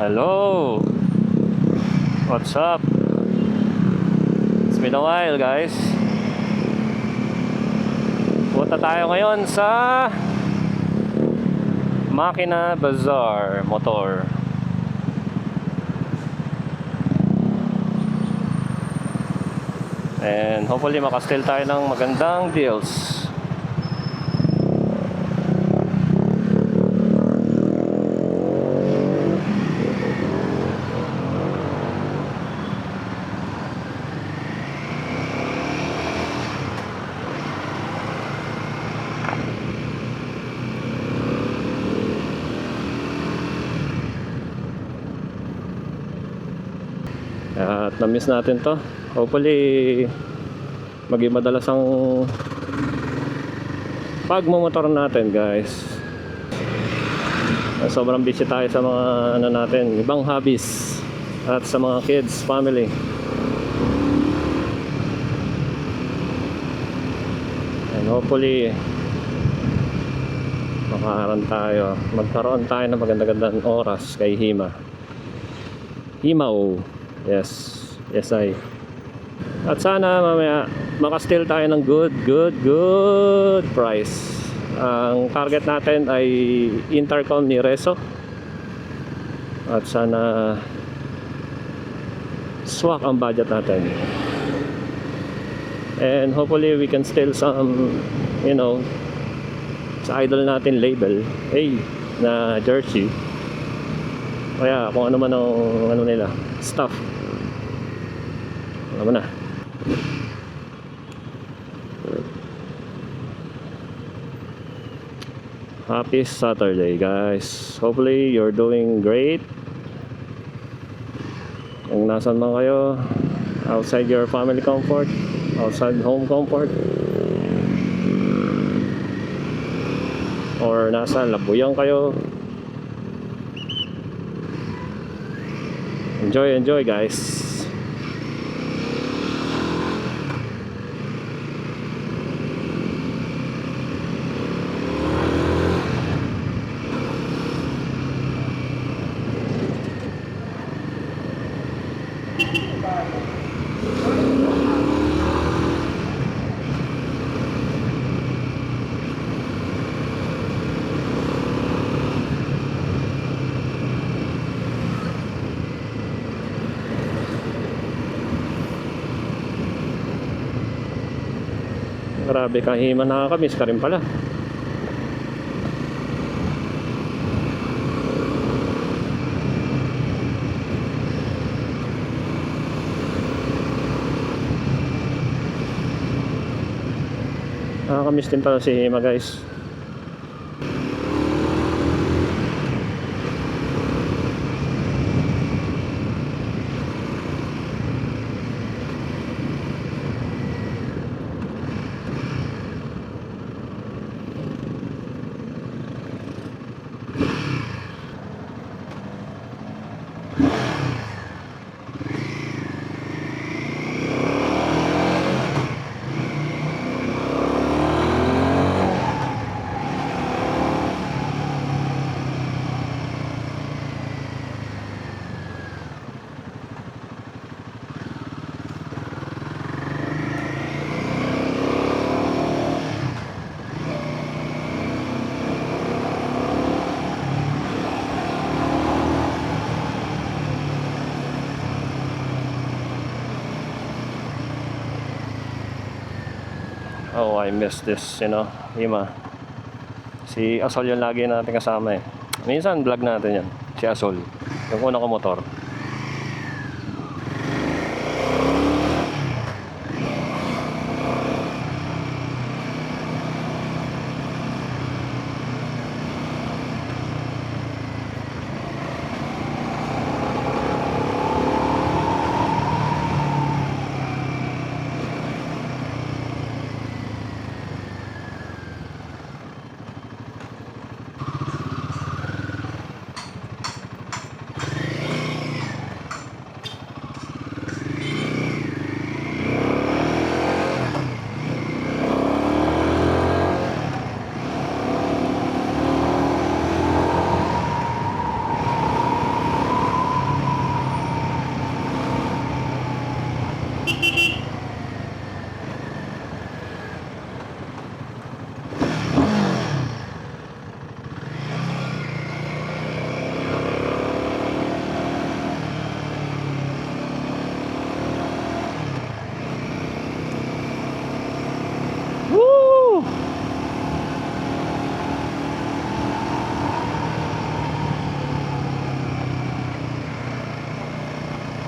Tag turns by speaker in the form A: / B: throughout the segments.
A: Hello! What's up? It's been a while, guys. Punta tayo ngayon sa Makina Bazaar Motor. And hopefully makasteal tayo ng magandang deals. At na-miss natin to. Hopefully maging madalas ang pagmumotor natin, guys. Sobrang busy tayo sa mga natin, ibang hobbies at sa mga kids, family. And hopefully magkaroon tayo ng maganda-gandang oras kay Himao. Yes I. At sana mamaya makasteal tayo ng good price. Ang target natin ay intercom ni Reso. At sana swak ang budget natin. And hopefully we can steal some, sa idol natin label, na jersey. Kaya kung ano man ang nila, stuff. Alam mo na. Happy Saturday, guys. Hopefully you're doing great. Kung nasan man kayo, outside your family comfort, outside home comfort, or nasa Labuyang kayo, enjoy guys. Grabe, Kahima, nakakamiss ka rin pala. Nakakamiss din pala si Hima, guys. Oh, I miss this, Hima. Si Asol yung lagi natin kasama eh. Minsan vlog natin yan, si Asol, yung unang ko motor.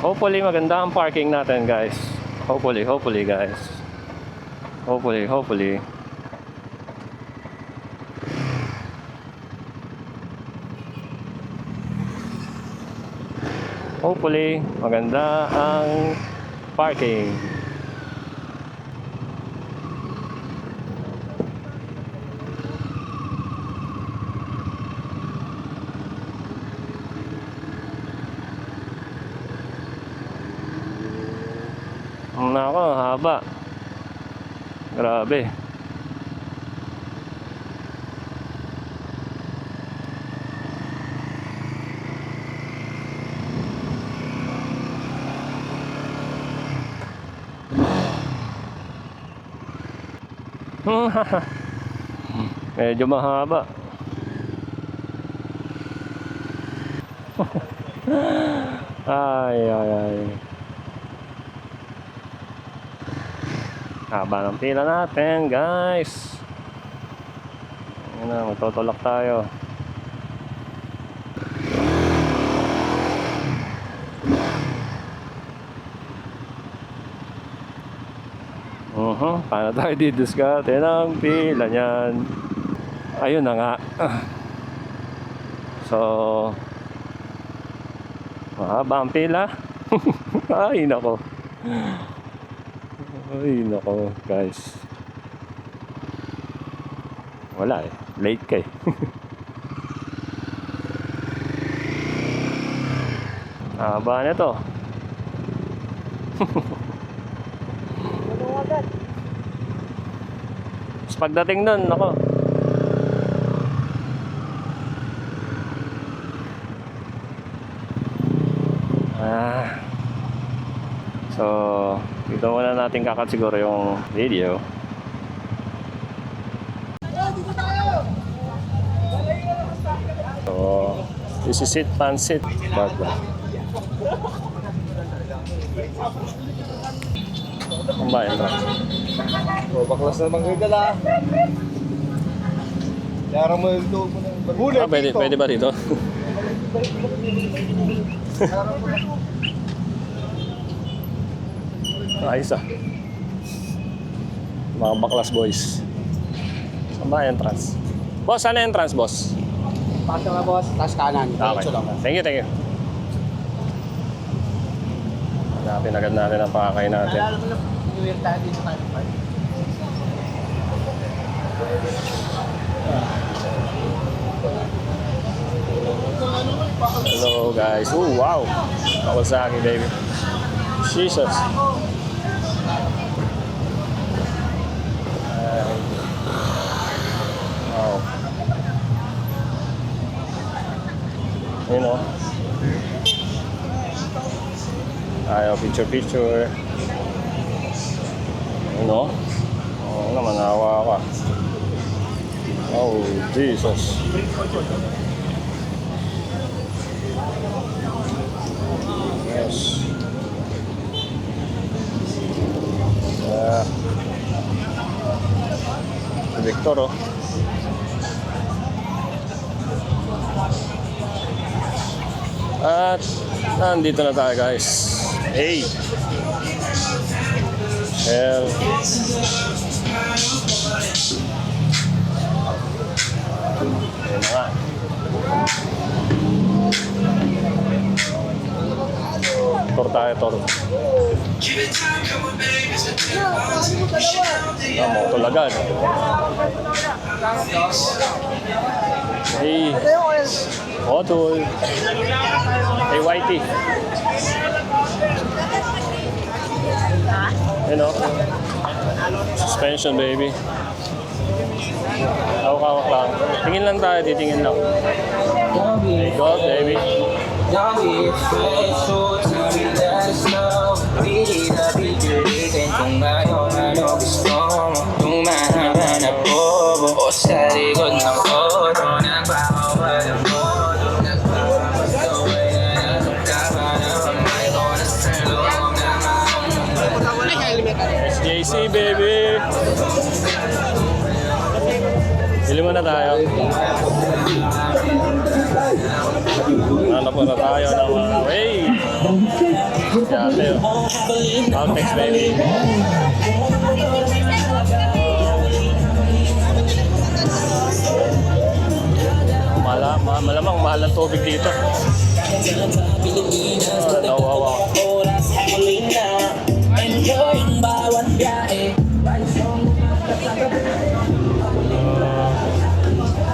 A: Hopefully maganda ang parking natin, guys. Hopefully guys. Hopefully. Hopefully maganda ang parking. Nako, haba. Grabe. Medyo mahaba. Ay. Haba ng pila natin, guys. Ayan na, magtutulak tayo. Paano tayo didiskarte ng pila niyan? Ayun na nga. So, mahaba ang pila. Ay nako, guys. Wala eh, late ka eh. Haba nito. Tapos pagdating nun, nako, so dito muna natin kakat siguro yung video. So this is it, Pansit Burger. Ang bayan ba?
B: O, baklas na bang gagala. Yara mo yung loob mo ng bagulit.
A: Pwede ba dito? Ayos ah. Mga baklas boys. Saan ba entrance? Boss, saan entrance, boss?
B: Pasok na boss, taas kanan.
A: Okay. Thank you. Hanapin agad natin ang pakakay natin.
B: Alam mo na, New Year tayo dito tayo park.
A: Hello guys. Oh wow. Kawasaki baby. Jesus. Wow. You know. Ayaw picture. You know. Oo naman, nawa ka. Oh Jesus. Yes. Si Victor oh. At nandito na tayo guys. Hey. Hell. Ayun na nga. Tor tayo. Mo tulagan. Hey. Otol. Hey Whitey. You know. Suspension baby. Hawak lang. Tingin lang tayo, titingin lang. Hey God baby.
C: Dami so sabi that's no Pili na pipilitin kung ano gusto mo Tumahanga na bobo o sa likod ng oro Nagpapawal ang modo Nagpapagaway na nasukapa na kamay ko Nasa loob na
A: SJC baby. Bili mo na tayo. Hanap mo na tayo ng way. Yate, Caltex, baby. Malamang mahal ang tubig dito. Nawawa.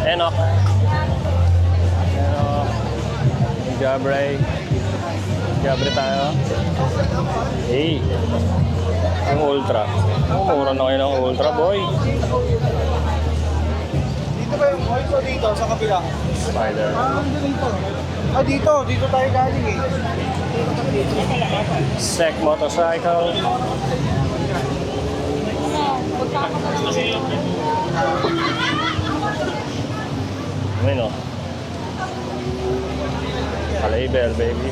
A: Enoch. Gabre tayo. Hey. Yung ultra. Mura na kayo ng ultra, boy.
B: Dito ba yung voice o dito sa kabila?
A: Spider.
B: Dito tayo galing eh.
A: Sec motorcycle. Ano? Label, baby.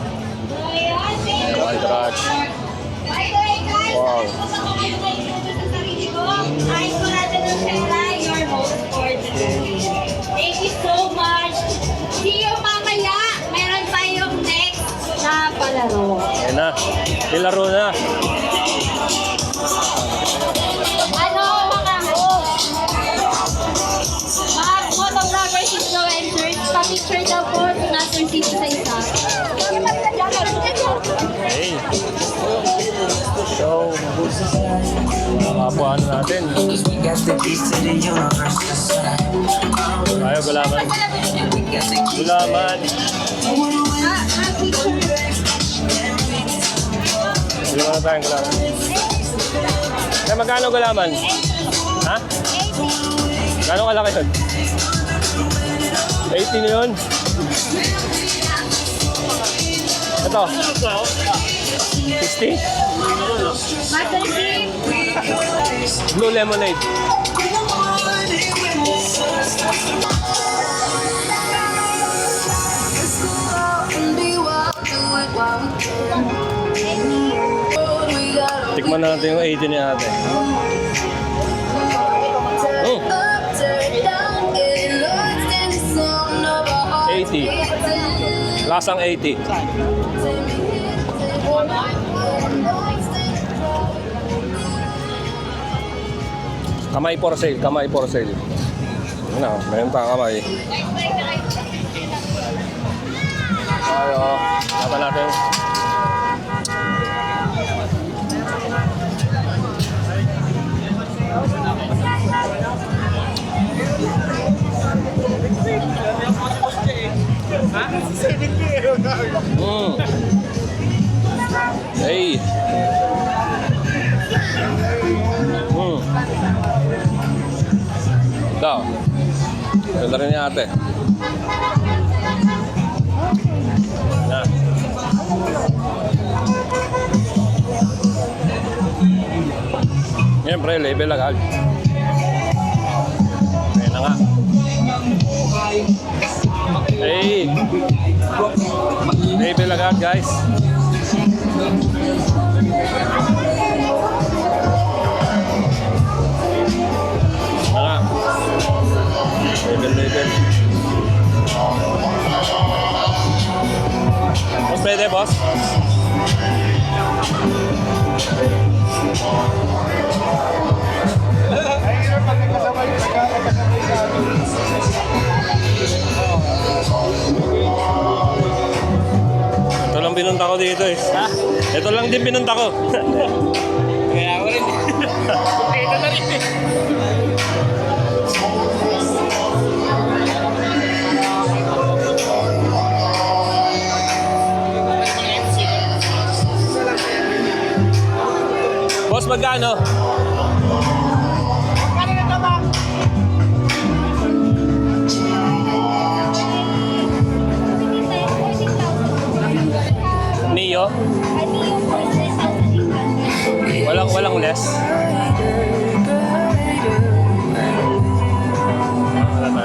A: Wild Garage. Wow.
D: Thank you so much. See you mamaya. Meron tayong next na palaro.
A: Ayun na. Nilaro na.
D: Ano mga photographers, influencers, pa-picture daw po si Master City sa isa.
A: Okay. So, makapuan natin. Ayaw, gulaman. Gulaman.
D: Picture.
A: Gulaman na tayong gulaman. Kaya magkano gulaman? Ha? Gano'ng kalaki yun? 18 yun? Ito? 60?
D: Master City.
A: Blue lemonade. Tikman natin yung 80 ni ate. Oh. 80. Lasang 80. Kamay for sale, kamay for sale. Ano, mayroon pa kamay. Ayo, laban natin. Hey. Ito. Ganda rin ni ate. Na. Siyempre, label agad. Ayan na nga. Hey! Label agad, guys. Nga. Label. Boss, pwede, boss? Ito lang binunta ko dito eh. Ha? Ito lang din binunta ko.
B: Kaya ako rin. Ito na rin eh.
A: Boss, magkano? Neo? Walang less? Wala na.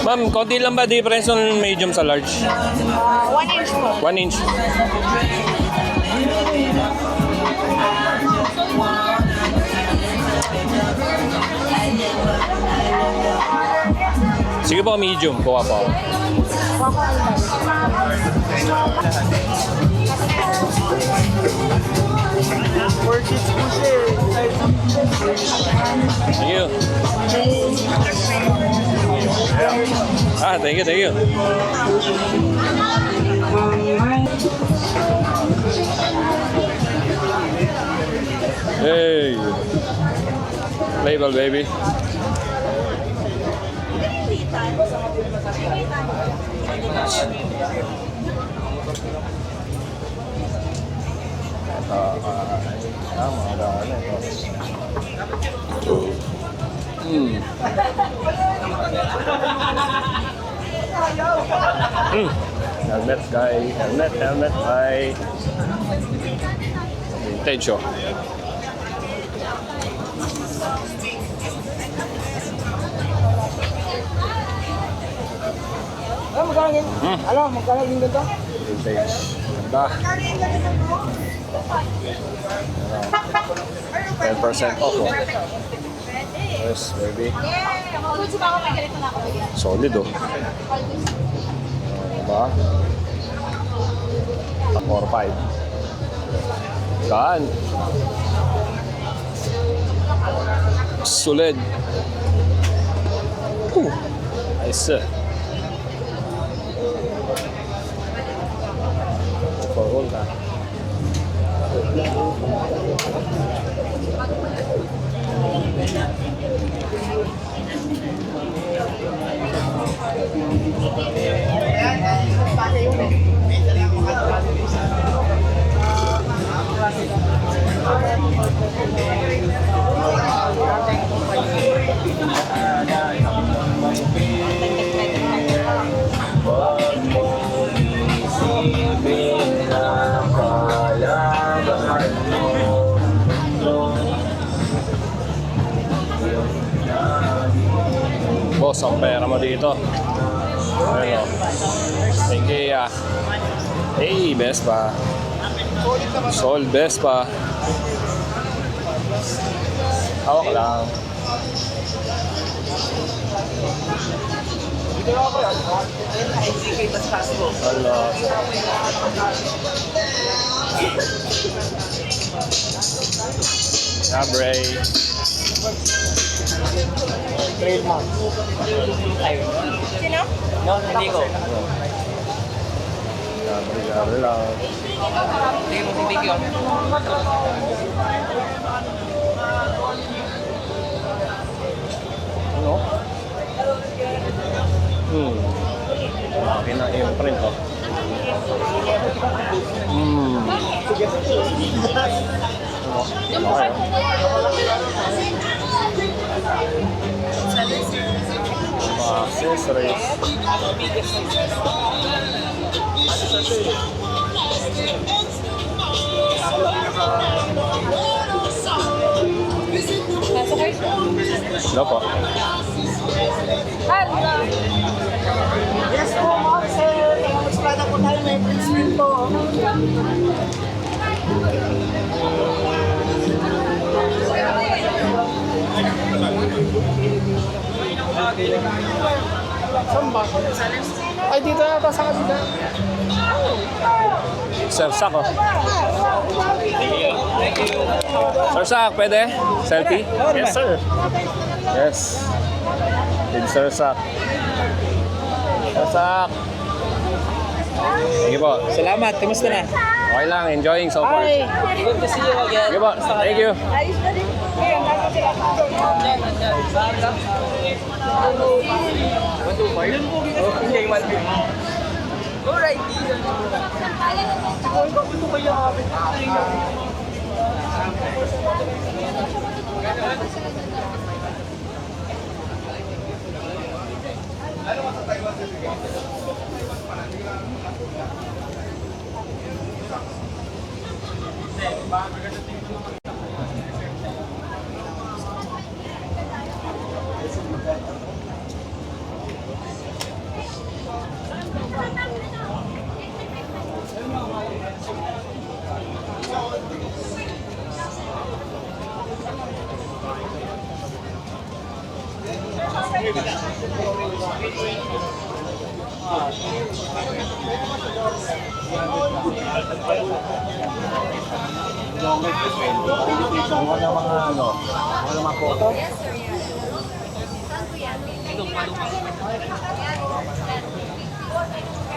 A: Ma'am, konti lang ba difference ng medium sa large?
D: 1 inch po.
A: 1 inch. Sige po, medium. Kuha po ako. Thank you. Thank you, thank you. Hey. Label, baby. Helmet guy, helmet guy. Vintage oh.
B: Magkano yun? Ano, magkano yung ganito?
A: Vintage. Ganda. 10% off oh. Yes, baby. Solid oh. Diba? 4-5. Saan? Solid. Nice. Overall ka. Boss, ang pera mo dito. Ano? Thank you, ah. Hey, best pa. Sol, best pa. Hawak lang. Hello. Cabre.
B: Trademark.
D: Sino?
B: No, hindi ko.
A: Cabre lang.
B: Hindi mo si Vicky.
A: Ano? Laki na imprint oh. Mga accessories. Hello po.
B: Yes po, ma'am, sir. Mag-spada po tayo. May free screen po. Saan ba? Ay, dito na pa sa kabila.
A: Sir Sak oh. Sir Sak, pwede? Selfie? Yes sir. Yes. With Sir Sak. Sir Sak. Thank you po.
B: Salamat. Kamusta na?
A: Okay lang, enjoying so far.
B: Good to see you again.
A: Thank you po. Thank you.
D: Ayos na din.
B: Alright.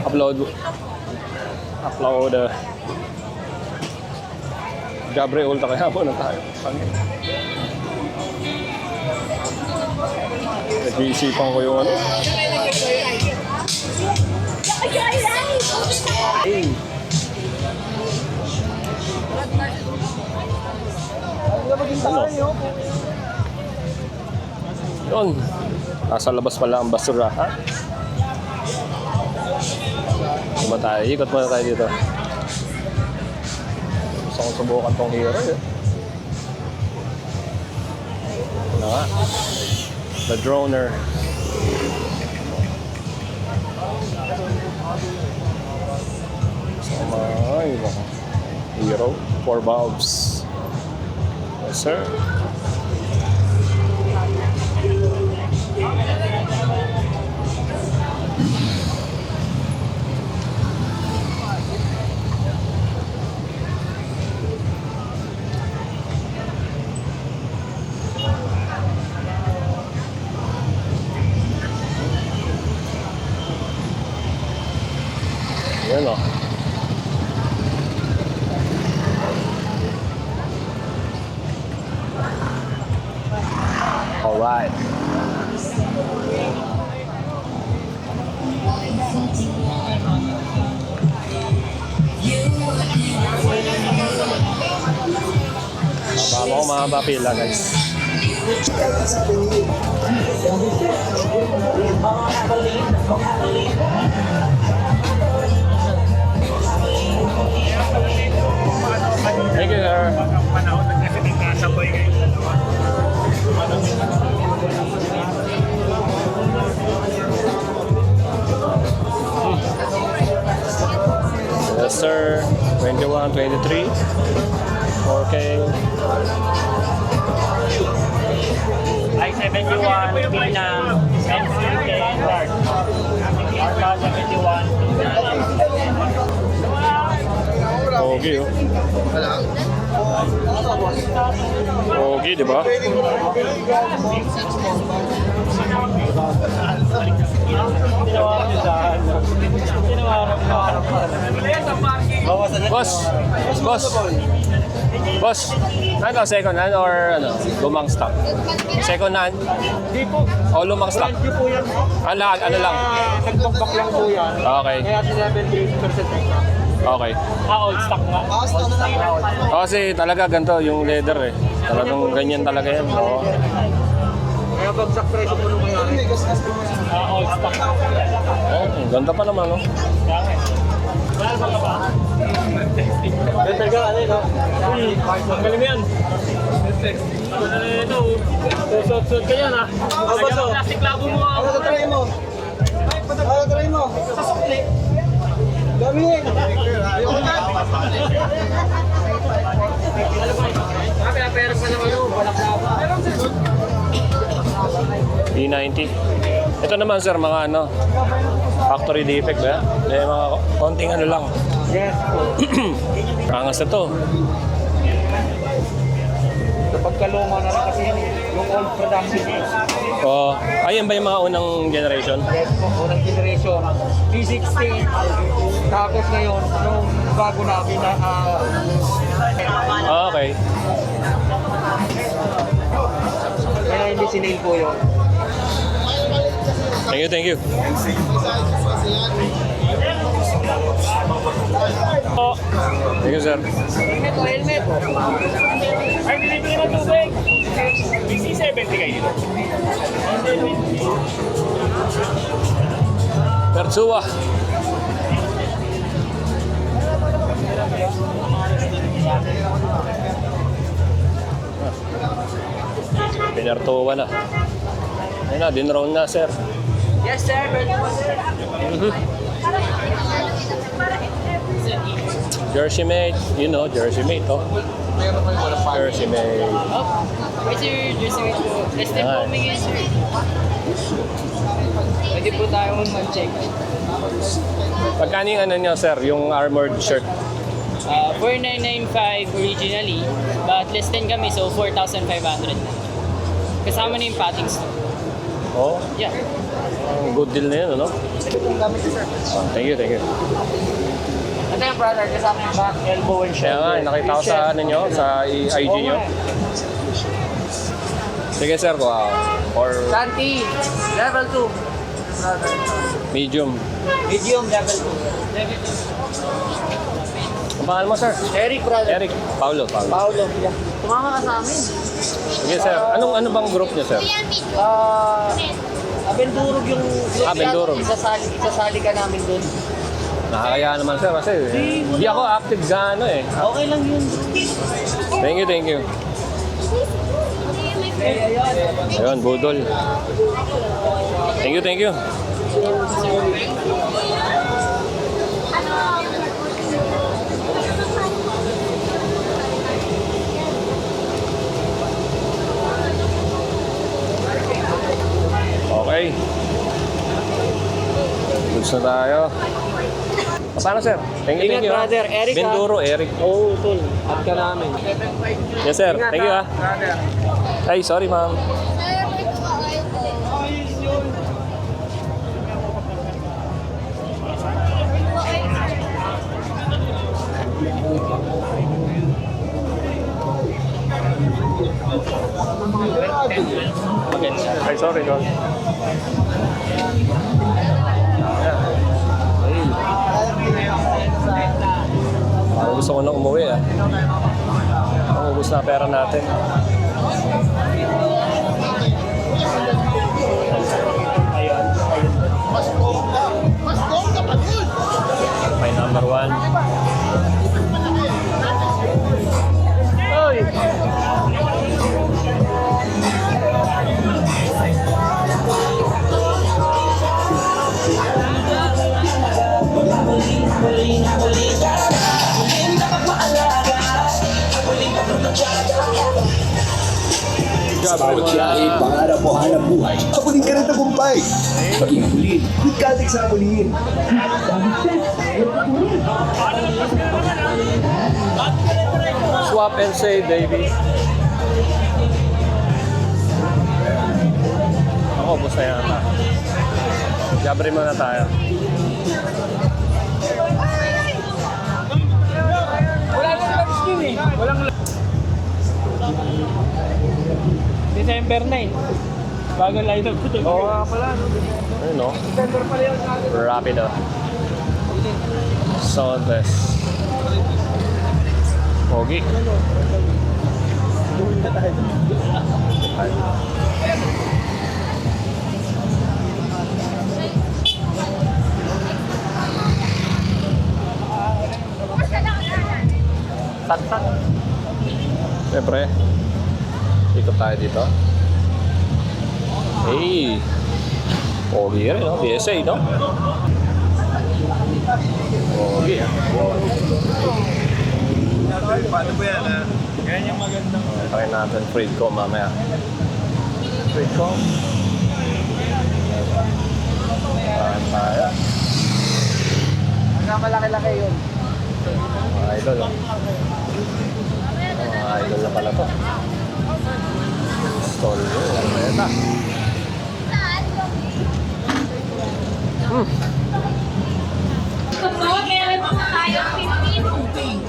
A: Upload. Gabriel, kaya mo na tayo. Nag-iisipan ko yung ano. Hey. Ano? Yun. Nasa labas pala ang basura, ha? Ikot tayo. Ikot muna tayo dito. Gusto kong subukan tong hero. Ano nga? The droner. Ay, hero. 4 valves. Yes, sir. Yan o. Alright. Mahaba pila, guys. Thank you, sir.
B: Panahon na kasi nagkasabay kayo.
A: Yes, sir. 21, 23. 4K.
B: I-71, Pinang, MCK, Large. RK-71,
A: Pogi, oh. Pogi, di ba? Boss! Boss! Boss! Ano, second hand or ano, lumang stock? Second hand?
B: Hindi po.
A: O lumang stock?
B: Hindi po yan.
A: Ano lang?
B: Nagbagbak lang po yan.
A: Okay.
B: Kaya 11% extra.
A: Okay.
B: Old stock nga. Old stock nga.
A: Kasi talaga ganito yung leather eh. Talagang ganyan talaga yan. Oo.
B: Kaya bagsak presyo po nung mayari. Old stock.
A: Oh, ganda pa naman, no?
B: Mahal ba ka ba? Better ka, ano yun, no? Ang galing mo yan. Ano ito? Susot-sot ka yan, ha? Lagyan mo plastic labo mo, ha? Ano try mo? Ano try mo? Sa sukli. Gamihin. Pero pa naman yun, balak labo.
A: E90. Ito naman sir, mga ano, factory defect ba? May mga konting ano lang.
B: Yes po.
A: Angas na to.
B: Pagkaluma na lang kasi yung old production.
A: Oh, ayun ba yung mga unang generation?
B: Yes po, unang generation. P60. Tapos ngayon, yung bago namin na
A: Okay.
B: kaya hindi sinil po yun.
A: Thank you, thank you. Thank you, sir.
B: Helmet o helmet. Ay, binibili ng tubig. PC-70 kayo dito.
A: Pertsua. Pinartuwa na. Ayun na, dinrown na, sir.
B: Yes, sir.
A: Jersey mate. You know, Jersey mate, oh. Sir, si May.
E: Hi sir, just wait po. Less than
A: Hi.
E: po may sir. Pwede po tayong mag-check.
A: Pagkano yung ano nyo, sir? Yung armored shirt?
E: 4,995 originally, but less than kami, so 4,500 na. Kasama na yung paddings.
A: Oh,
E: Yeah.
A: ang good deal na yun, ano? Thank you, thank you.
E: Ito yung brother, kasama yung back, elbow, and
A: Kaya nga, nakita ko sa ano nyo, sa IG nyo. Sige, sir, or
E: Santi, level 2. Brother.
A: medium.
E: Medium, level 2.
A: Ang pangalan mo, sir?
E: Eric, brother.
A: Eric. Paulo.
E: Paolo, yeah. Tumama ka sa amin.
A: Sige, sir. Ano bang group nyo, sir?
E: Abendurog yung
A: Abendurog.
E: Isasali ka namin dun.
A: Nakakaya naman, sir, kasi hindi ako active sa ano eh.
E: Okay lang yun.
A: Thank you. Ayun, budol. Thank you. Okay. Goods na tayo. Paano, sir? Thank you.
E: Ingat, brother. Eric,
A: Benduro, Eric.
E: Oo, tol. At ka namin.
A: Yes, sir. Thank you, Ay, sorry, ma'am. Ay, sorry, Don. Parang gusto ko na umuwi, Ang ubus na pera natin. May number 1. Oy!
F: Sa bawat biyahe, pangarap mo hanap buhay, abulin ka ng tagumpay. Maging abulin, with Caltex sa abulin.
A: Swap and save, baby. Ako, ubus na yata. Jabri muna tayo.
B: December 9. Bagong lineup ko.
A: Oo nga pala. Ayun, no? Rapido. Sondes. Pogi.
B: Tat-tat.
A: Siyempre, ikot tayo dito. Hey! Pogi rin, no? BSA, no? Pogi,
B: Paano po yan, ha? Ganyan yung magandang.
A: Try natin Freedcom mamaya. Freedcom. Tayo.
E: Hanggang malaki-laki yun.
A: Mga idol, oh. Mga idol na pala to. Stall yun. Meta.
D: Kapag meron po tayo 15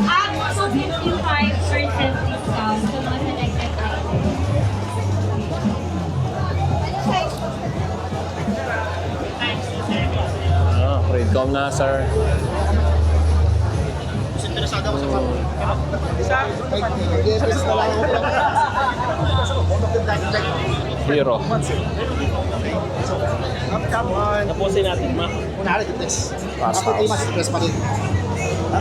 D: up to 55% discount sa mga selected items.
A: Freedcom na, sir. Hero.
B: Tapusin natin, ma.
G: Kunwari, test.
A: Fast
G: After 3
A: house.
G: months, test pa rin.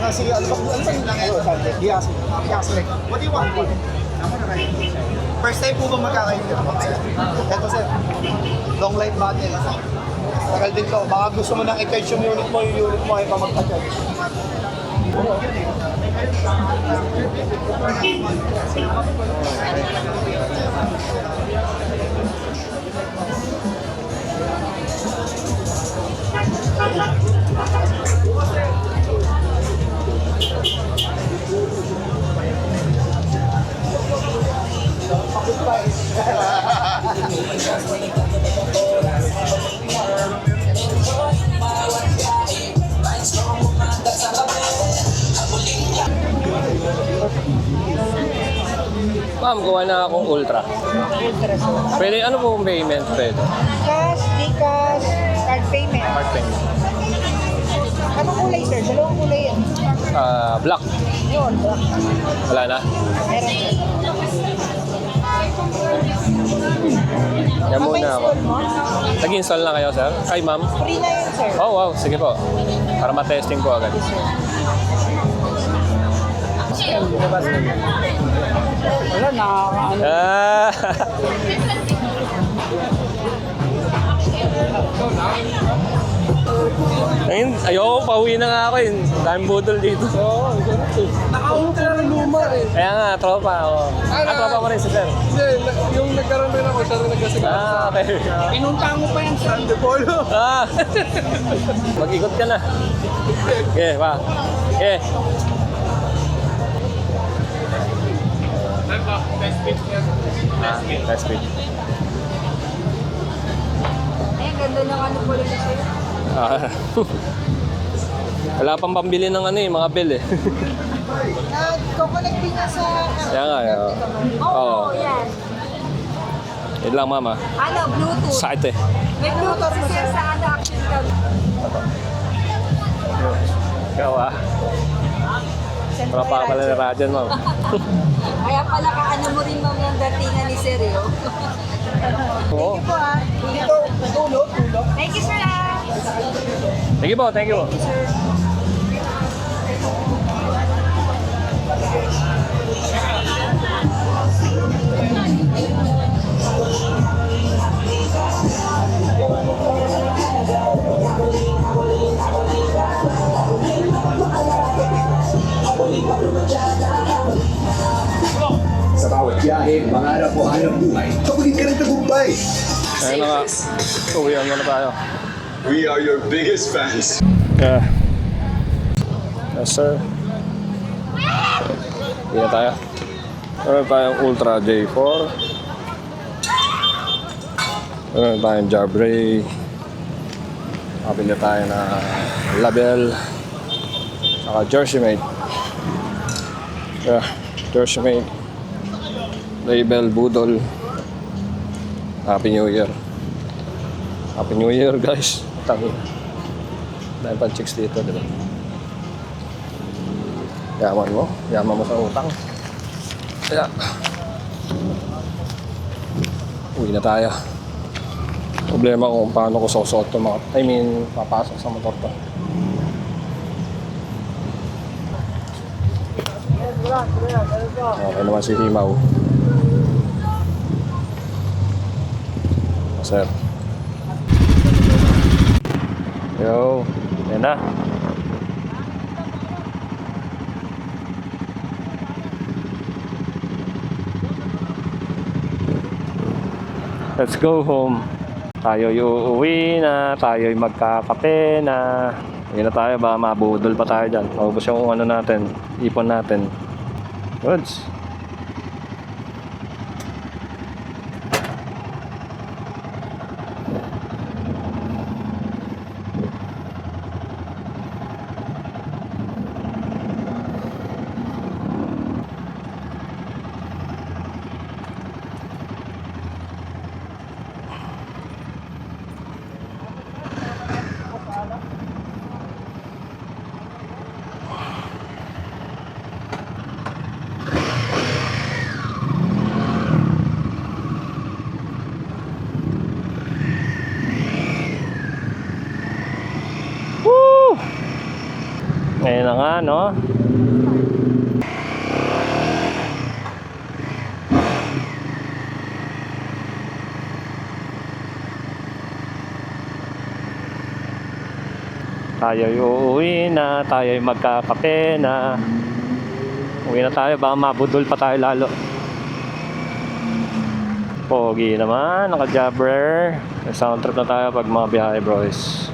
G: Sige, ano ba yung lang ito? He asked me, what do you want? First time po ba magkakain dito? Ito sir, long light battery. Tagal din to. Baka gusto mo nang i-charge yung unit mo ay pa magpa-charge.
A: Ma'am, gawa na akong ultra. Pwede, ano po payment pwede?
H: Cash, Gcash, card payment.
A: Card payment.
H: Anong kulay, sir? Dalawang kulay yan.
A: Black.
H: Yun, black.
A: Wala na?
H: Meron, sir.
A: Yan muna ako.
H: Mapa-install mo?
A: Nag-install na kayo, sir? Ay, ma'am?
H: Free na yun, sir.
A: Oh, wow. Sige po. Para ma-testing po agad.
H: Wala, nakakaano.
A: Ah! Ayun, ayoko, pauwi na nga ako yun. Daming budol dito.
B: Oo, naka-ultra rin luma eh.
A: Kaya nga, tropa ako. Tropa mo rin si sir.
B: Hindi, yung nagkaroon rin ako, siya rin nagkasigaw.
A: Okay.
B: Pinunta mo pa yung San de Polo.
A: Mag-ikot ka na. Okay, pa. Okay. Test fit.
H: Ay, ang ganda ng ano po lang sir.
A: Wala pang pambili ng ano eh, mga bill eh.
H: Nag-connect din na sa...
A: Kaya nga, Oo.
H: yan.
A: Yun lang, mama.
H: Ano, Bluetooth.
A: Sakit eh.
H: May Bluetooth si sir sa ano, action cam.
A: Ikaw ah. Tropa pala ni Rajan, ma'am.
H: Kaya pala kaano mo rin ma'am yung datingan ni sir, yo.
A: Oo.
H: Po ah. Dito, tulog. Thank you, sir ah.
A: Thank you po, thank you po.
H: Sir.
F: Sa bawat biyahe, pangarap o hanap buhay, kapagin ka ng tagumpay.
A: Ayun na nga. Uwihan mo na tayo.
F: We are your biggest fans.
A: Yeah. Yes, sir. Uwi na tayo. Meron tayong Ultra J4. Meron tayong Jabray. Kapili tayo na Label. Saka Jersey Mate. Yeah, Jersey Mate. Label, Budol. Happy New Year. Happy New Year, guys. Tangi. Dahil pa chicks dito, di ba? Yaman mo. Yaman mo sa utang. Kaya, uwi na tayo. Problema ko kung paano ko susuot ito mga... papasok sa motor to. Okay naman si Himaw. Sir. Yo, yan na. Let's go home. Tayo'y uuwi na, tayo'y magkakape na. Uwi na tayo, baka mabudol pa tayo dyan. Maubos yung ano natin, ipon natin. Goods. Ngayon na nga, no? Tayo'y uuwi na, tayo'y magkakape na. Uwi na tayo, baka mabudol pa tayo lalo. Pogi naman, naka-jabber. Sound trip na tayo pag mga biyahe, boys.